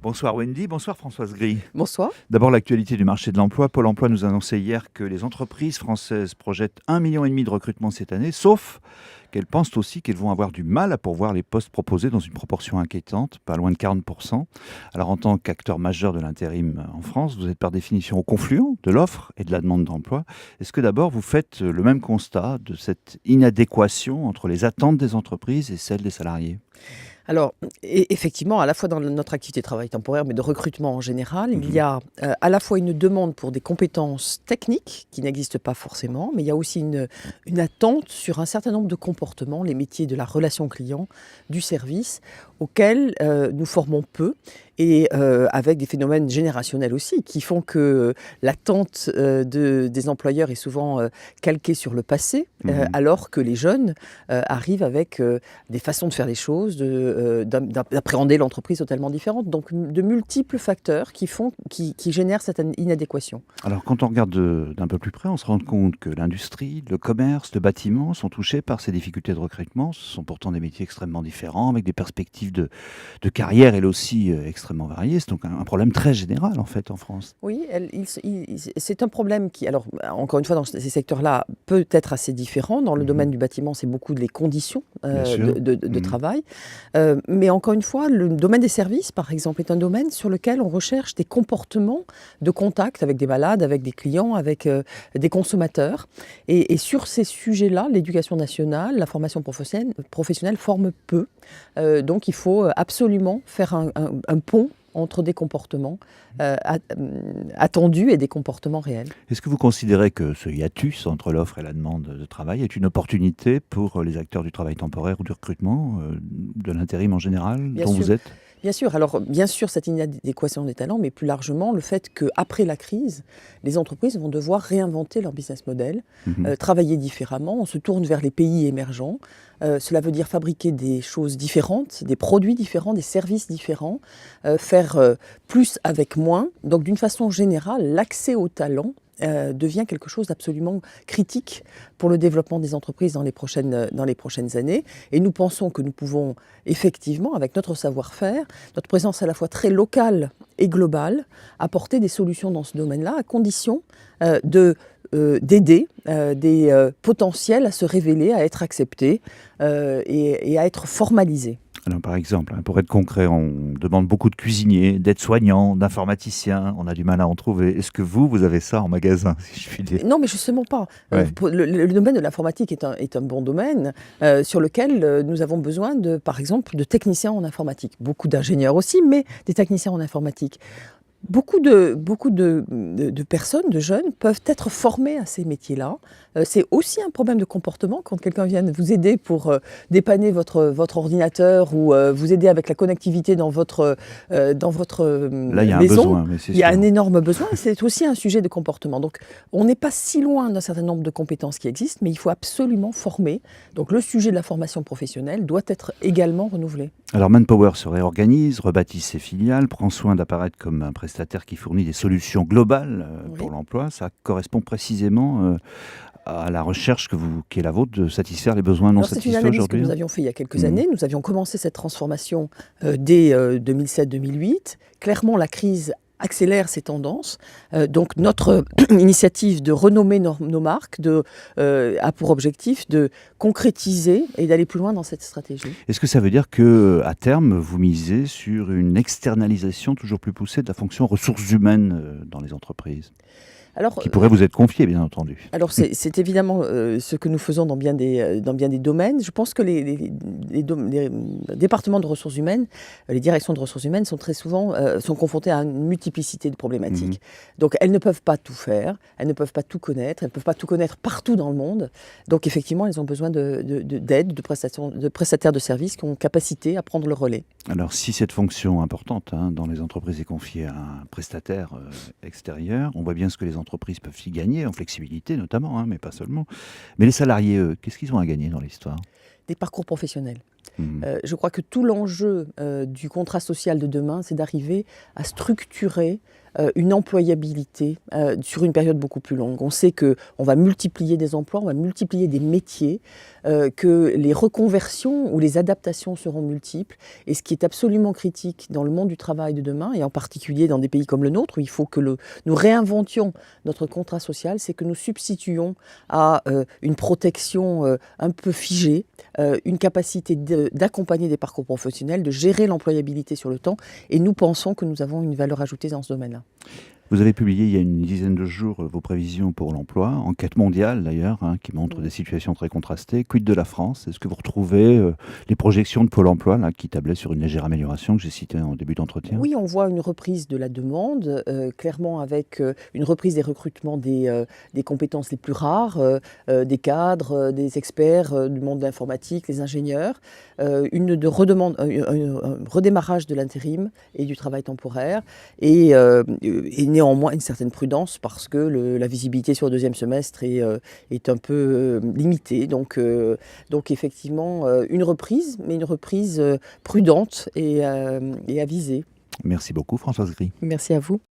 Bonsoir Wendy, bonsoir Françoise Gris. Bonsoir. D'abord l'actualité du marché de l'emploi. Pôle emploi nous annonçait hier que les entreprises françaises projettent 1,5 million de recrutements cette année, sauf qu'elles pensent aussi qu'elles vont avoir du mal à pourvoir les postes proposés dans une proportion inquiétante, pas loin de 40%. Alors en tant qu'acteur majeur de l'intérim en France, vous êtes par définition au confluent de l'offre et de la demande d'emploi. Est-ce que d'abord vous faites le même constat de cette inadéquation entre les attentes des entreprises et celles des salariés ? Alors, effectivement, à la fois dans notre activité de travail temporaire, mais de recrutement en général, il y a à la fois une demande pour des compétences techniques qui n'existent pas forcément, mais il y a aussi une attente sur un certain nombre de comportements, les métiers de la relation client, du service, auxquels nous formons peu, et avec des phénomènes générationnels aussi, qui font que l'attente des employeurs est souvent calquée sur le passé, alors que les jeunes arrivent avec des façons de faire les choses, d'appréhender l'entreprise totalement différentes. Donc de multiples facteurs qui génèrent cette inadéquation. Alors quand on regarde d'un peu plus près, on se rend compte que l'industrie, le commerce, le bâtiment sont touchés par ces difficultés de recrutement. Ce sont pourtant des métiers extrêmement différents, avec des perspectives de carrière, elles aussi, extrêmement variées. C'est donc un problème très général, en fait, en France. Oui, c'est un problème qui, alors, encore une fois, dans ces secteurs-là, peut être assez différent. Dans le domaine du bâtiment, c'est beaucoup les conditions de travail. Mais encore une fois, le domaine des services, par exemple, est un domaine sur lequel on recherche des comportements de contact avec des malades, avec des clients, avec des consommateurs. Et sur ces sujets-là, l'éducation nationale, la formation professionnelle forme peu. Donc il faut absolument faire un pont entre des comportements attendus et des comportements réels. Est-ce que vous considérez que ce hiatus entre l'offre et la demande de travail est une opportunité pour les acteurs du travail temporaire ou du recrutement, de l'intérim en général, dont vous êtes ? Bien sûr. Alors, bien sûr, cette inadéquation des talents, mais plus largement, le fait qu'après la crise, les entreprises vont devoir réinventer leur business model, travailler différemment. On se tourne vers les pays émergents. Cela veut dire fabriquer des choses différentes, des produits différents, des services différents, faire plus avec moins. Donc, d'une façon générale, l'accès aux talents devient quelque chose d'absolument critique pour le développement des entreprises dans les prochaines années. Et nous pensons que nous pouvons effectivement, avec notre savoir-faire, notre présence à la fois très locale et globale, apporter des solutions dans ce domaine-là, à condition d'aider des potentiels à se révéler, à être acceptés et à être formalisés. Alors, par exemple, pour être concret, on demande beaucoup de cuisiniers, d'aides-soignants, d'informaticiens. On a du mal à en trouver. Est-ce que vous avez ça en magasin, si je puis dire ? Non, mais justement pas. Ouais. Le domaine de l'informatique est un bon domaine sur lequel nous avons besoin, par exemple, de techniciens en informatique. Beaucoup d'ingénieurs aussi, mais des techniciens en informatique. Beaucoup de personnes, de jeunes, peuvent être formés à ces métiers-là. C'est aussi un problème de comportement quand quelqu'un vient vous aider pour dépanner votre ordinateur ou vous aider avec la connectivité dans votre Là, il y a maison. Un besoin, mais il y a un énorme besoin. C'est aussi un sujet de comportement. Donc, on n'est pas si loin d'un certain nombre de compétences qui existent, mais il faut absolument former. Donc, le sujet de la formation professionnelle doit être également renouvelé. Alors, Manpower se réorganise, rebâtit ses filiales, prend soin d'apparaître comme un prestataire qui fournit des solutions globales pour l'emploi. Ça correspond précisément à la recherche qui est la vôtre de satisfaire les besoins non satisfaits aujourd'hui. C'est une analyse que nous avions fait il y a quelques années. Nous avions commencé cette transformation dès 2007-2008. Clairement, la crise accélère ces tendances. Donc notre initiative de renommer nos marques a pour objectif de concrétiser et d'aller plus loin dans cette stratégie. Est-ce que ça veut dire qu'à terme, vous misez sur une externalisation toujours plus poussée de la fonction ressources humaines dans les entreprises ? Qui pourrait vous être confié, bien entendu. Alors, c'est évidemment ce que nous faisons dans bien des domaines. Je pense que les départements de ressources humaines, les directions de ressources humaines sont très souvent sont confrontées à une multiplicité de problématiques. Donc, elles ne peuvent pas tout faire, elles ne peuvent pas tout connaître, elles ne peuvent pas tout connaître partout dans le monde. Donc, effectivement, elles ont besoin d'aide, de prestataires de services qui ont capacité à prendre le relais. Alors, si cette fonction importante dans les entreprises est confiée à un prestataire extérieur, on voit bien ce que les entreprises peuvent y gagner, en flexibilité notamment, mais pas seulement. Mais les salariés, eux, qu'est-ce qu'ils ont à gagner dans l'histoire ? Des parcours professionnels. Je crois que tout l'enjeu du contrat social de demain, c'est d'arriver à structurer une employabilité sur une période beaucoup plus longue. On sait qu'on va multiplier des emplois, on va multiplier des métiers, que les reconversions ou les adaptations seront multiples. Et ce qui est absolument critique dans le monde du travail de demain, et en particulier dans des pays comme le nôtre, où il faut que nous réinventions notre contrat social, c'est que nous substituons à une protection un peu figée, une capacité d'accompagner des parcours professionnels, de gérer l'employabilité sur le temps. Et nous pensons que nous avons une valeur ajoutée dans ce domaine-là. Vous avez publié il y a une dizaine de jours vos prévisions pour l'emploi, enquête mondiale d'ailleurs, qui montre des situations très contrastées. Quid de la France? Est-ce que vous retrouvez les projections de Pôle emploi là, qui tablaient sur une légère amélioration que j'ai citée en début d'entretien? Oui, on voit une reprise de la demande, clairement avec une reprise des recrutements des compétences les plus rares, des cadres, des experts du monde de l'informatique, les ingénieurs, un redémarrage de l'intérim et du travail temporaire, et néanmoins une certaine prudence parce que la visibilité sur le deuxième semestre est un peu limitée. Donc effectivement, une reprise, mais une reprise prudente et avisée. Merci beaucoup Françoise Gris. Merci à vous.